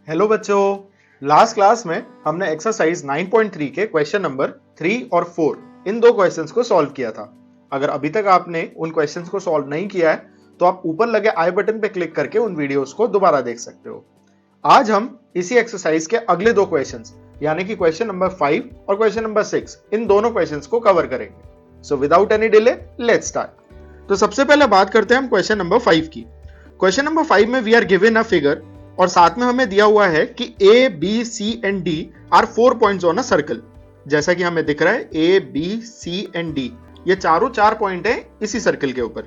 Hello बच्चों, last class में हमने एक्सरसाइज 9.3 के क्वेश्चन नंबर 3 और 4 इन दो क्वेश्चंस को सॉल्व किया था। अगर अभी तक आपने उन क्वेश्चंस को सॉल्व नहीं किया है तो आप ऊपर लगे आई बटन पे क्लिक करके उन वीडियोस को दोबारा देख सकते हो। आज हम इसी एक्सरसाइज के अगले दो क्वेश्चंस यानी कि क्वेश्चन नंबर 5 और क्वेश्चन नंबर 6 इन दोनों क्वेश्चंस को कवर करेंगे। So without any delay let's start. तो सबसे पहले बात करते हैं हम क्वेश्चन नंबर 5 की। क्वेश्चन नंबर 5 में we are given a figure और साथ में हमें दिया हुआ है कि A, B, C and D are 4 points on a circle. जैसा कि हमें दिख रहा है A, B, C and D ये चारों 4 पॉइंट है इसी सर्कल के ऊपर।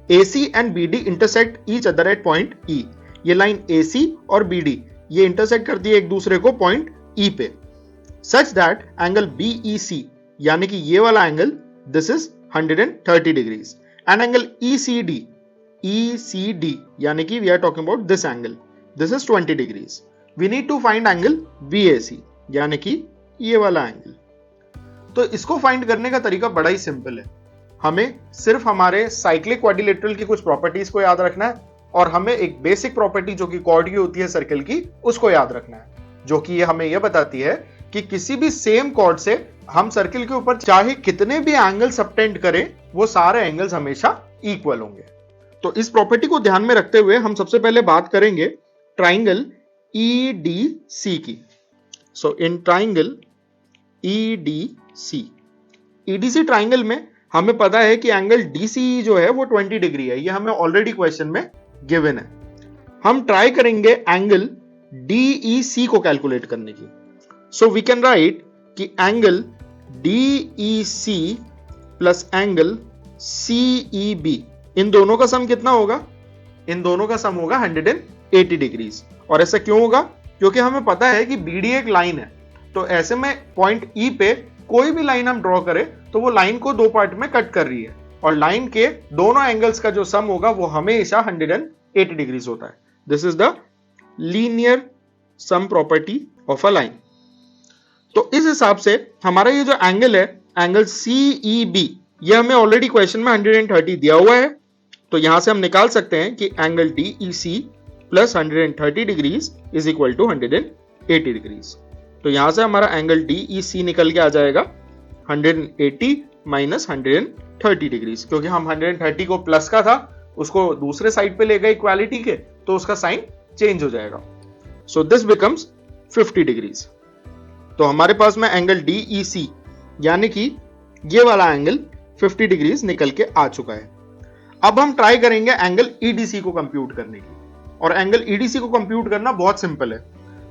AC and BD intersect each other at point E। ये लाइन AC और BD ये इंटरसेक्ट करती है एक दूसरे को पॉइंट E पे। सच दैट एंगल BEC यानी कि ये वाला angle this is 130 degrees and angle ECD यानी कि we are talking about this angle this is 20 degrees. We need to find angle BAC यानी कि ये वाला एंगल। तो इसको फाइंड करने का तरीका बड़ा ही सिंपल है। हमें सिर्फ हमारे साइक्लिक क्वाड्रिलेटरल की कुछ प्रॉपर्टीज को याद रखना है और हमें एक बेसिक प्रॉपर्टी जो कि कॉर्ड की होती है सर्कल की उसको याद रखना है, जो कि ये हमें यह बताती है कि किसी भी सेम कॉर्ड से हम सर्कल के ऊपर चाहे कितने भी एंगल सबटेंड करें वो सारे एंगल्स हमेशा इक्वल होंगे। तो इस प्रॉपर्टी को ध्यान में रखते हुए हम सबसे पहले बात करेंगे ट्राइंगल EDC की। सो इन ट्राइंगल EDC ट्राइंगल में हमें पता है कि एंगल DCE जो है वो 20 डिग्री है। ये हमें ऑलरेडी क्वेश्चन में गिवन है। हम ट्राई करेंगे एंगल DEC को कैलकुलेट करने की। सो वी कैन राइट कि angle DEC plus angle CEB इन दोनों का सम कितना होगा? इन दोनों का सम होगा 180 डिग्रीज। और ऐसा क्यों होगा? क्योंकि हमें पता है कि BD एक लाइन है, तो ऐसे में पॉइंट E पे कोई भी लाइन हम ड्रॉ करें तो वो लाइन को दो पार्ट में कट कर रही है और लाइन के दोनों एंगल्स का जो सम होगा वो हमेशा 180 डिग्रीज होता है। This is the linear sum property of a line. तो इस हिसाब से हमारा ये जो एंगल है एंगल CEB ये हमें ऑलरेडी क्वेश्चन में 130 दिया हुआ है। तो यहां से हम निकाल सकते हैं कि angle DEC plus 130 degrees is equal to 180 degrees. तो यहां से हमारा एंगल DEC निकल के आ जाएगा 180 माइनस 130 डिग्रीज, क्योंकि हम 130 को प्लस का था उसको दूसरे साइड पे ले गए इक्वालिटी के तो उसका साइन चेंज हो जाएगा। So this becomes 50 degrees. तो हमारे पास में एंगल DEC यानी कि ये वाला एंगल 50 डिग्रीज निकल के आ चुका है। अब हम ट्राई करेंगे एंगल EDC को कंप्यूट करने की। और एंगल EDC को कंप्यूट करना बहुत सिंपल है।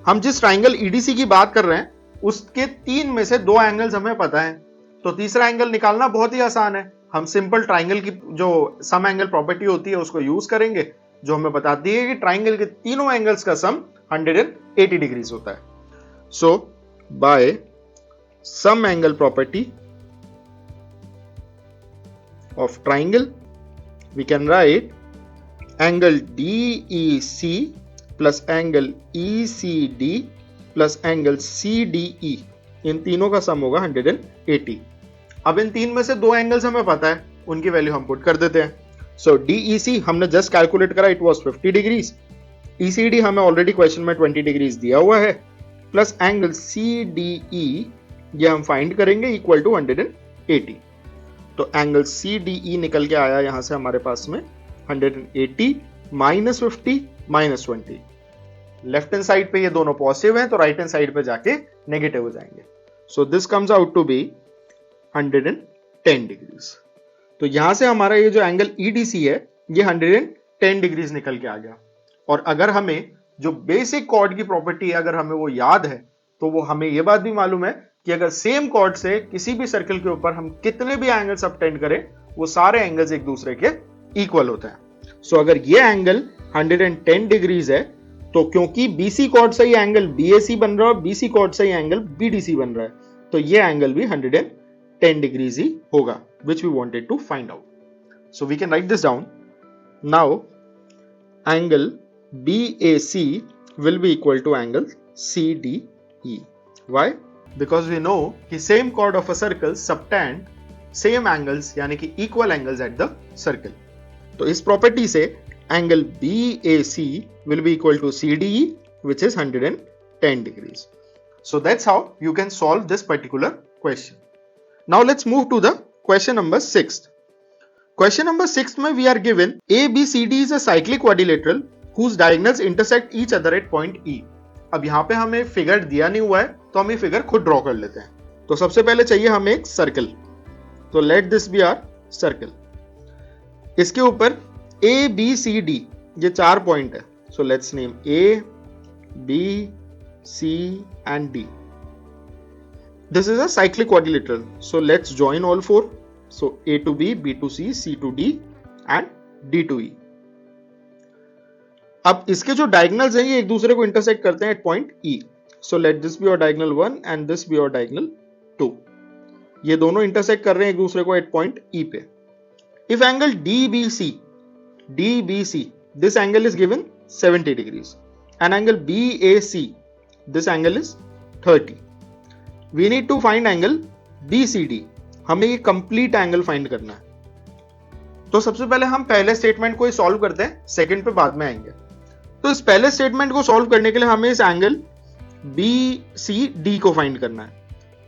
हम जिस ट्राइंगल EDC की बात कर रहे हैं उसके 3 में से 2 एंगल्स हमें पता है, तो तीसरा एंगल निकालना बहुत ही आसान है। हम सिंपल ट्राइंगल की जो सम एंगल प्रॉपर्टी होती है उसको यूज करेंगे, जो हमें बताती है कि ट्राइंगल के तीनों एंगल्स का सम 180 डिग्रीज होता है। So by sum angle property of triangle we can write angle DEC plus angle ECD plus angle CDE इन तीनों का सम होगा 180। अब इन तीन में से 2 एंगल्स हमें पता है, उनकी वैल्यू हम पुट कर देते हैं। सो DEC हमने जस्ट कैलकुलेट करा, इट वाज 50 डिग्रीज। ECD हमें ऑलरेडी क्वेश्चन में 20 डिग्रीज दिया हुआ है, प्लस एंगल CDE ये हम फाइंड करेंगे इक्वल टू 180। तो एंगल CDE निकल के आया यहां से हमारे पास में 180 minus 50 minus 20। Left hand side पे ये दोनों पॉजिटिव हैं तो राइट हैंड साइड पे जाके नेगेटिव हो जाएंगे। So this comes out to be 110 degrees. तो यहां से हमारा ये जो एंगल EDC है ये 110 डिग्रीज निकल के आ गया। और अगर हमें जो बेसिक कॉर्ड की प्रॉपर्टी है अगर हमें वो याद है तो वो हमें ये बात भी मालूम है कि अगर सेम कॉर्ड से किसी भी सर्कल के ऊपर हम कितने भी एंगल सबटेंड करें वो सारे एंगल्स एक दूसरे के इक्वल होते हैं। सो अगर ये एंगल 110 डिग्रीज है तो क्योंकि BC कॉर्ड से ही एंगल BAC बन रहा है और BC कॉर्ड से ही एंगल BDC बन रहा है, तो ये एंगल भी 110 डिग्रीज ही होगा, which we wanted to find out. So we can write this down. Now angle BAC will be equal to angle CDE. Why? Because we know कि same chord of a circle subtend same angles यानी कि equal angles at the circle. तो इस property से angle BAC will be equal to CDE which is 110 degrees. So that's how you can solve this particular question. Now let's move to the question number 6. Question number 6 में we are given ABCD is a cyclic quadrilateral whose diagonals intersect each other at point E. अब यहाँ पे हमें figure दिया नहीं हुआ है तो हम ये फिगर खुद ड्रॉ कर लेते हैं. तो सबसे पहले चाहिए हमें एक सर्कल. तो let this be our circle. इसके ऊपर ABCD ये 4 पॉइंट है. So let's name A, B, C and D. This is a cyclic quadrilateral. So let's join all 4. So A to B, B to C, C to D and D to E. अब इसके जो diagonals हैं ये एक दूसरे को intersect करते हैं at point E. So let this be your diagonal 1 and this be your diagonal 2. ये दोनों इंटरसेक्ट कर रहे हैं एक दूसरे को एट पॉइंट E पे. If angle DBC, this angle is given 70 degrees. And angle BAC, this angle is 30. We need to find angle BCD. हमें ये कंप्लीट एंगल फाइंड करना है. तो सबसे पहले हम पहले स्टेटमेंट को सॉल्व करते हैं, सेकंड पे बाद में आएंगे. तो इस पहले स्टेटमेंट को सॉल्व करने के लिए हमें इस एंगल BCD को फाइंड करना है.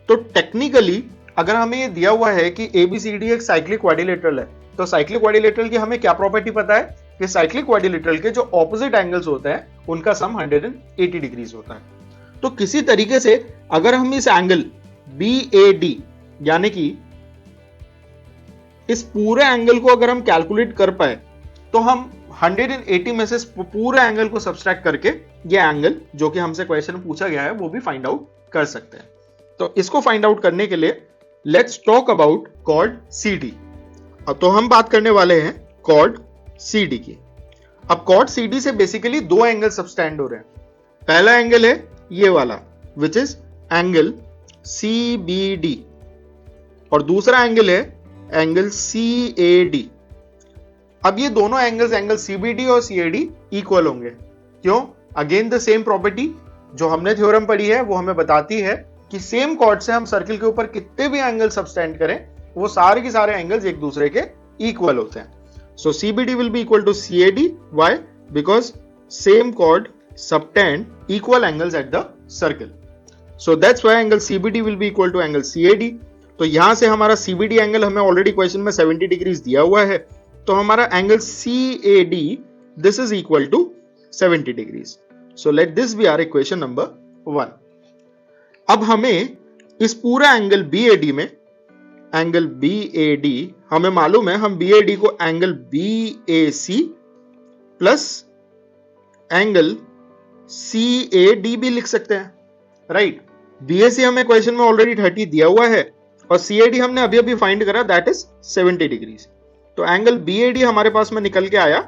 तो टेक्निकली अगर हमें ये दिया हुआ है कि ABCD एक साइक्लिक क्वाड्रिलेटरल है, तो साइक्लिक क्वाड्रिलेटरल की हमें क्या प्रॉपर्टी पता है कि साइक्लिक क्वाड्रिलेटरल के जो ऑपोजिट एंगल्स होते हैं उनका सम 180 डिग्रीज होता है. तो किसी तरीके से अगर हम इस एंगल BAD यानी कि इस पूरे एंगल को अगर हम कैलकुलेट कर पाए तो हम 180 में से पूरे एंगल को सब्सट्रैक्ट करके ये एंगल जो कि हमसे क्वेश्चन पूछा गया है वो भी फाइंड आउट कर सकते हैं. तो इसको फाइंड आउट करने के लिए let's talk about chord CD. अब तो हम बात करने वाले हैं कॉर्ड CD की. अब कॉर्ड CD से बेसिकली 2 एंगल सबस्टैंड हो रहे हैं. पहला एंगल है ये वाला विच इज एंगल CBD और दूसरा एंगल है एंगल CAD. अब ये दोनों एंगल्स एंगल CBD और CAD इक्वल होंगे. क्यों? अगेन द सेम प्रॉपर्टी जो हमने थ्योरम पढ़ी है वो हमें बताती है कि सेम कॉर्ड से हम सर्किल के ऊपर कितने भी एंगल सबस्टैंड करें वो सारे के सारे एंगल्स एक दूसरे के इक्वल होते हैं. So CBD will be equal to CAD. Why? Because same chord subtend equal angles at the circle. So that's why angle CBD will be equal to angle CAD. तो यहां से हमारा CBD एंगल हमें already question में 70 degrees दिया हुआ है. तो हमारा angle CAD this is equal to 70 degrees. So let this be our equation number 1. अब हमें इस पूरा एंगल BAD में एंगल BAD हमें मालूम है हम BAD को angle BAC plus angle CAD भी लिख सकते हैं. राइट? BAC हमें क्वेश्चन में ऑलरेडी 30 दिया हुआ है और CAD हमने अभी अभी फाइंड करा दैट इज 70 डिग्रीज. तो एंगल BAD हमारे पास में निकल के आया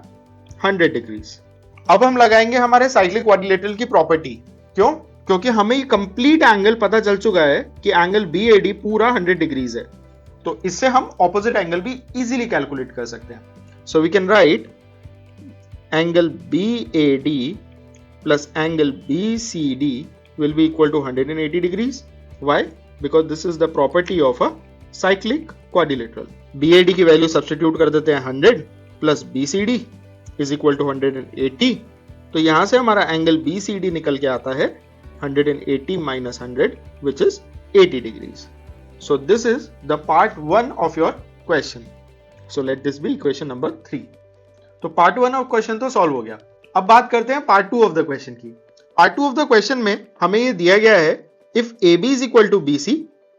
100 डिग्रीज. अब हम लगाएंगे हमारे साइक्लिक क्वाड्रिलेटरल की प्रॉपर्टी. क्यों? क्योंकि हमें ये कंप्लीट एंगल पता चल चुका है कि एंगल BAD पूरा 100 डिग्रीज है. तो इससे हम ऑपोजिट एंगल भी इजीली कैलकुलेट कर सकते हैं. So we can write angle BAD plus angle BCD will be equal to 180 degrees. Why? Because this is the property of a cyclic quadrilateral. BAD की वैल्यू सब्स्टिट्यूट कर देते हैं 100 plus BCD is equal to 180. तो यहां से हमारा angle BCD निकल के आता है 180 minus 100 which is 80 degrees. So this is the part 1 of your question. So let this be equation number 3. तो पार्ट 1 ऑफ क्वेश्चन तो सॉल्व हो गया. अब बात करते हैं पार्ट 2 ऑफ द क्वेश्चन की. पार्ट 2 ऑफ द क्वेश्चन में हमें ये दिया गया है if AB is equal to BC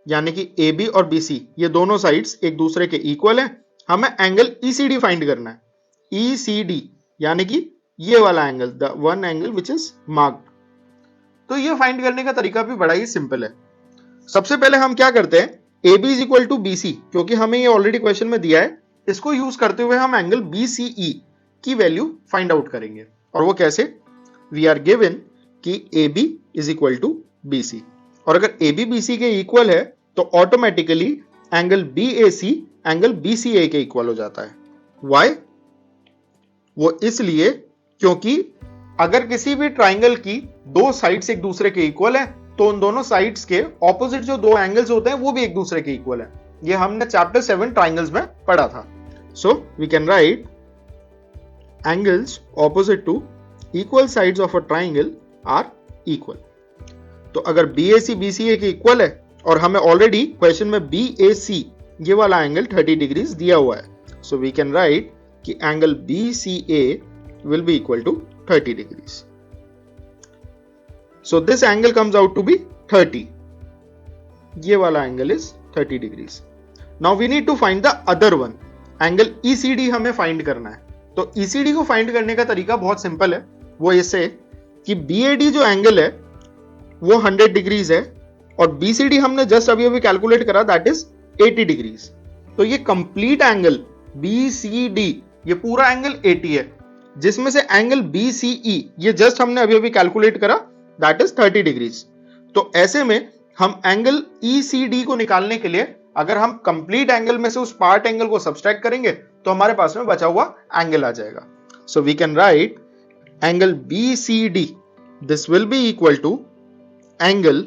यानी कि AB और BC ये दोनों साइड्स एक दूसरे के इक्वल हैं. हमें एंगल ECD फाइंड करना है. ECD यानी कि ये वाला angle, the one angle which is marked. तो ये फाइंड करने का तरीका भी बड़ा ही सिंपल है. सबसे पहले हम क्या करते हैं, AB is equal to BC क्योंकि हमें ये ऑलरेडी क्वेश्चन में दिया है, इसको यूज करते हुए हम एंगल BCE की वैल्यू फाइंड आउट करेंगे. और वो कैसे? वी आर गिवन कि AB is equal to BC और अगर AB BC के इक्वल है तो automatically angle BAC angle BCA के इक्वल हो जाता है. व्हाई? वो इसलिए क्योंकि अगर किसी भी ट्राइंगल की दो साइड्स एक दूसरे के इक्वल है तो उन दोनों साइड्स के ऑपोजिट जो दो एंगल्स होते हैं वो भी एक दूसरे के इक्वल है. ये हमने चैप्टर 7 ट्राइंगल्स में पढ़ा था. So we can write angles opposite to equal sides of a triangle are equal. तो अगर BAC BCA के इक्वल है और हमें ऑलरेडी क्वेश्चन में BAC ये वाला एंगल 30 डिग्रीज दिया हुआ है, सो वी कैन राइट कि angle BCA will be equal to 30 degrees. So this angle comes out to be 30. ये वाला angle is 30 degrees. Now we need to find the other one. Angle ECD हमें find करना है। तो ECD को find करने का तरीका बहुत सिंपल है, वो ऐसे कि BAD जो एंगल है वो 100 डिग्रीज है और BCD हमने जस्ट अभी अभी कैलकुलेट करा, दैट इज 80 डिग्रीज। तो ये कंप्लीट एंगल BCD ये पूरा एंगल 80 है, जिसमें से एंगल BCE ये जस्ट हमने अभी अभी कैलकुलेट करा, दैट इज 30 डिग्रीज। तो ऐसे में हम एंगल ECD को निकालने के लिए अगर हम कंप्लीट एंगल में से उस पार्ट एंगल को सब्सट्रैक्ट करेंगे तो हमारे पास में बचा हुआ एंगल आ जाएगा। So we can write angle BCD this will be equal to angle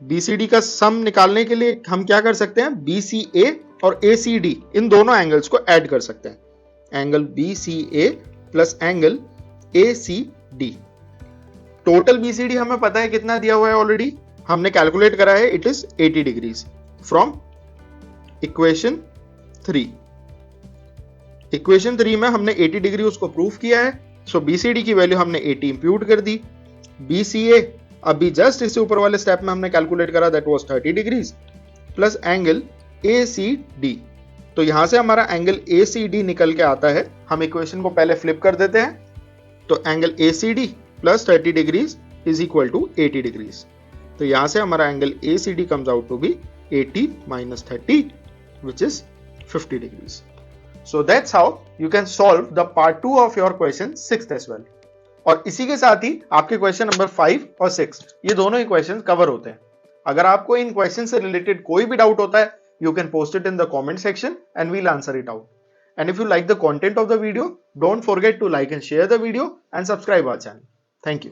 BCD का सम निकालने के लिए हम क्या कर सकते हैं, BCA और ACD इन दोनों एंगल्स को ऐड कर सकते हैं। Angle BCA plus angle ACD। Total BCD हमें पता है कितना दिया हुआ है, ऑलरेडी हमने कैलकुलेट करा है, it is 80 degrees from equation 3। Equation 3 में हमने 80 डिग्री उसको प्रूफ किया है। सो BCD की वैल्यू हमने 80 इंप्यूट कर दी। BCA अभी जस्ट इससे ऊपर वाले स्टेप में हमने कैलकुलेट करा, that was 30 degrees plus angle ACD। तो यहां से हमारा एंगल ACD निकल के आता है। हम इक्वेशन को पहले फ्लिप कर देते हैं, तो angle ACD plus 30 degrees is equal to 80 degrees. तो यहां से हमारा angle ACD comes out to be 80 minus 30 which is 50 degrees. So that's how you can solve the part 2 of your question 6th as well. और इसी के साथ ही आपके question number 5 और 6 ये दोनों ही क्वेश्चन कवर होते हैं। अगर आपको इन क्वेश्चन से रिलेटेड कोई भी डाउट होता है, you can post it in the comment section and we'll answer it out. And if you like the content of the video, don't forget to like and share the video and subscribe our channel. Thank you.